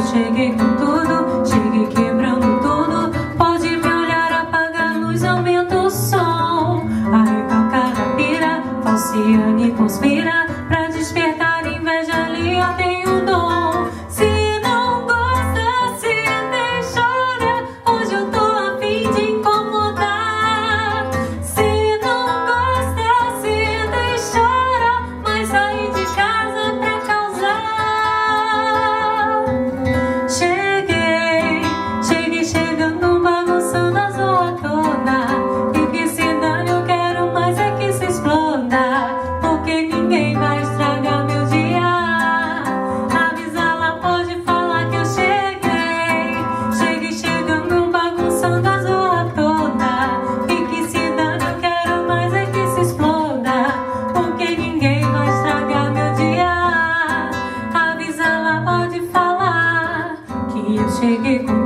cheguei com tudo, cheguei quebrando tudo. Pode me olhar, apaga a luz, aumenta o som. Arrecalcada pira, falciane conspira pra despertar inveja, ali eu tenho um dom. Se não gosta, se deixa chorar, hoje eu tô a fim de incomodar. Se não gosta, se deixa chorar, mas saí de casa pra causar. Cheguei chegando, bagunçando a zoa toda. E que se dane, eu quero mais é que se exploda, porque ninguém vai estragar meu dia. Avisa lá, pode falar que eu cheguei. Cheguei chegando, bagunçando a zoa toda. E que se dane, eu quero mais é que se exploda, porque ninguém vai estragar meu dia. Avisa lá, pode falar que eu cheguei com